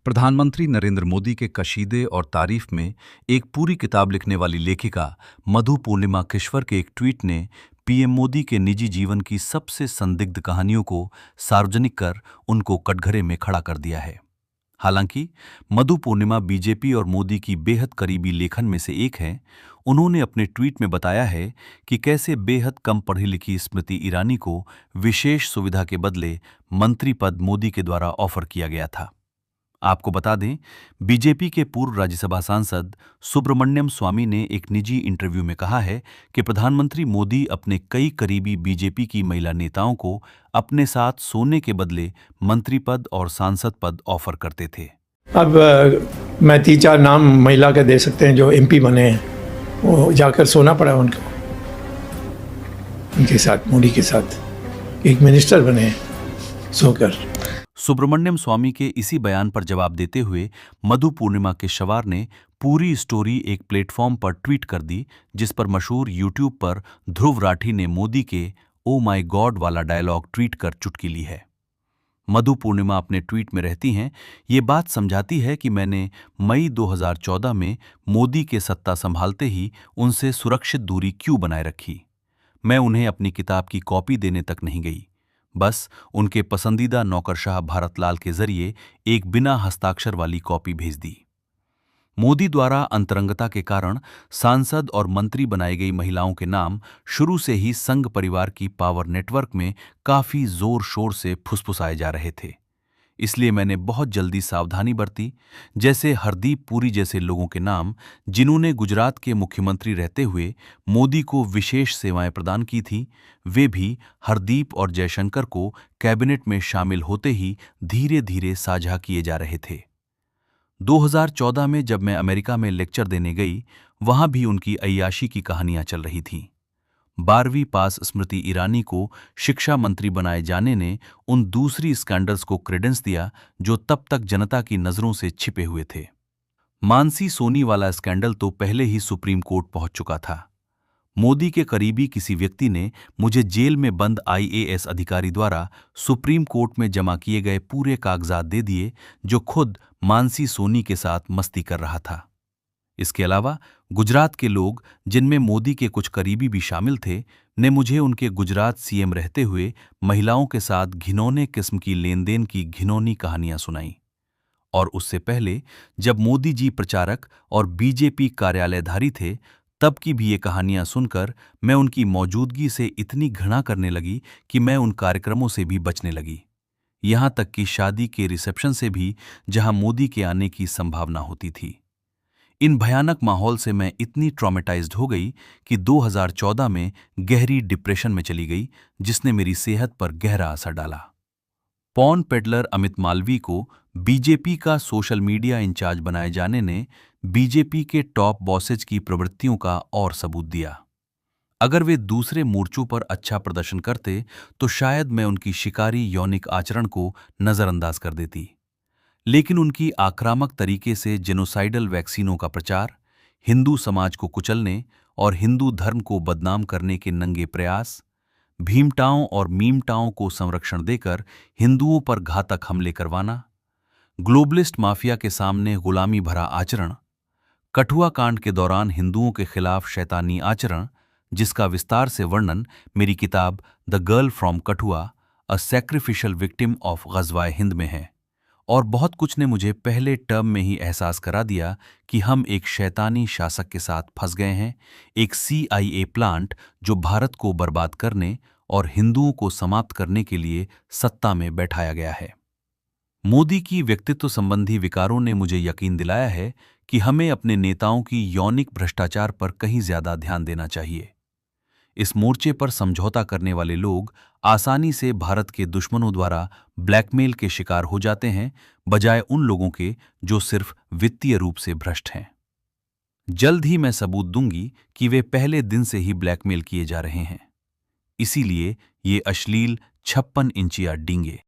प्रधानमंत्री नरेंद्र मोदी के कशीदे और तारीफ में एक पूरी किताब लिखने वाली लेखिका मधु पूर्णिमा किश्वर के एक ट्वीट ने पीएम मोदी के निजी जीवन की सबसे संदिग्ध कहानियों को सार्वजनिक कर उनको कटघरे में खड़ा कर दिया है। हालांकि मधु पूर्णिमा बीजेपी और मोदी की बेहद करीबी लेखन में से एक है। उन्होंने अपने ट्वीट में बताया है कि कैसे बेहद कम पढ़ी लिखी स्मृति ईरानी को विशेष सुविधा के बदले मंत्री पद मोदी के द्वारा ऑफर किया गया था। आपको बता दें, बीजेपी के पूर्व राज्यसभा सांसद सुब्रमण्यम स्वामी ने एक निजी इंटरव्यू में कहा है कि प्रधानमंत्री मोदी अपने कई करीबी बीजेपी की महिला नेताओं को अपने साथ सोने के बदले मंत्री पद और सांसद पद ऑफर करते थे। अब मैं 3-4 नाम महिला के दे सकते हैं जो एमपी बने हैं, वो जाकर सोना पड़ा उनको, उनके साथ, मोदी के साथ एक मिनिस्टर बने हैं सोकर। सुब्रमण्यम स्वामी के इसी बयान पर जवाब देते हुए मधु पूर्णिमा किश्वर ने पूरी स्टोरी एक प्लेटफॉर्म पर ट्वीट कर दी, जिस पर मशहूर यूट्यूब पर ध्रुव राठी ने मोदी के ओ माय गॉड वाला डायलॉग ट्वीट कर चुटकी ली है। मधु पूर्णिमा अपने ट्वीट में रहती हैं, ये बात समझाती है कि मैंने मई 2014 में मोदी के सत्ता संभालते ही उनसे सुरक्षित दूरी क्यों बनाए रखी। मैं उन्हें अपनी किताब की कॉपी देने तक नहीं गई, बस उनके पसंदीदा नौकरशाह भारतलाल के जरिए एक बिना हस्ताक्षर वाली कॉपी भेज दी। मोदी द्वारा अंतरंगता के कारण सांसद और मंत्री बनाई गई महिलाओं के नाम शुरू से ही संघ परिवार की पावर नेटवर्क में काफी जोर शोर से फुसफुसाए जा रहे थे। इसलिए मैंने बहुत जल्दी सावधानी बरती। जैसे हरदीप पुरी जैसे लोगों के नाम, जिन्होंने गुजरात के मुख्यमंत्री रहते हुए मोदी को विशेष सेवाएं प्रदान की थीं, वे भी हरदीप और जयशंकर को कैबिनेट में शामिल होते ही धीरे धीरे साझा किए जा रहे थे। 2014 में जब मैं अमेरिका में लेक्चर देने गई, वहां भी उनकी अय्याशी की कहानियां चल रही थीं। 12वीं पास स्मृति ईरानी को शिक्षा मंत्री बनाए जाने ने उन दूसरी स्कैंडल्स को क्रेडेंस दिया जो तब तक जनता की नजरों से छिपे हुए थे। मानसी सोनी वाला स्कैंडल तो पहले ही सुप्रीम कोर्ट पहुंच चुका था। मोदी के करीबी किसी व्यक्ति ने मुझे जेल में बंद आईएएस अधिकारी द्वारा सुप्रीम कोर्ट में जमा किए गए पूरे कागजात दे दिए, जो खुद मानसी सोनी के साथ मस्ती कर रहा था। इसके अलावा गुजरात के लोग, जिनमें मोदी के कुछ करीबी भी शामिल थे, ने मुझे उनके गुजरात सीएम रहते हुए महिलाओं के साथ घिनौने किस्म की लेनदेन की घिनौनी कहानियां सुनाई। और उससे पहले जब मोदी जी प्रचारक और बीजेपी कार्यालयधारी थे, तब की भी ये कहानियां सुनकर मैं उनकी मौजूदगी से इतनी घृणा करने लगी कि मैं उन कार्यक्रमों से भी बचने लगी, यहां तक कि शादी के रिसेप्शन से भी, जहां मोदी के आने की संभावना होती थी। इन भयानक माहौल से मैं इतनी ट्रॉमेटाइज्ड हो गई कि 2014 में गहरी डिप्रेशन में चली गई, जिसने मेरी सेहत पर गहरा असर डाला। पॉर्न पेडलर अमित मालवीय को बीजेपी का सोशल मीडिया इंचार्ज बनाए जाने ने बीजेपी के टॉप बॉसेज की प्रवृत्तियों का और सबूत दिया। अगर वे दूसरे मोर्चों पर अच्छा प्रदर्शन करते तो शायद मैं उनकी शिकारी यौनिक आचरण को नजरअंदाज कर देती, लेकिन उनकी आक्रामक तरीके से जेनोसाइडल वैक्सीनों का प्रचार, हिंदू समाज को कुचलने और हिंदू धर्म को बदनाम करने के नंगे प्रयास, भीमटाओं और मीमटाओं को संरक्षण देकर हिंदुओं पर घातक हमले करवाना, ग्लोबलिस्ट माफिया के सामने गुलामी भरा आचरण, कठुआ कांड के दौरान हिंदुओं के खिलाफ शैतानी आचरण, जिसका विस्तार से वर्णन मेरी किताब the girl from Kathua, a sacrificial victim of ग़ज़वाए हिंद में है। और बहुत कुछ ने मुझे पहले टर्म में ही एहसास करा दिया कि हम एक शैतानी शासक के साथ फंस गए हैं, एक CIA प्लांट जो भारत को बर्बाद करने और हिंदुओं को समाप्त करने के लिए सत्ता में बैठाया गया है। मोदी की व्यक्तित्व संबंधी विकारों ने मुझे यकीन दिलाया है कि हमें अपने नेताओं की यौनिक भ्रष्टाचार पर कहीं ज्यादा ध्यान देना चाहिए। इस मोर्चे पर समझौता करने वाले लोग आसानी से भारत के दुश्मनों द्वारा ब्लैकमेल के शिकार हो जाते हैं, बजाय उन लोगों के जो सिर्फ वित्तीय रूप से भ्रष्ट हैं। जल्द ही मैं सबूत दूंगी कि वे पहले दिन से ही ब्लैकमेल किए जा रहे हैं। इसीलिए ये अश्लील 56 इंचिया डींगे।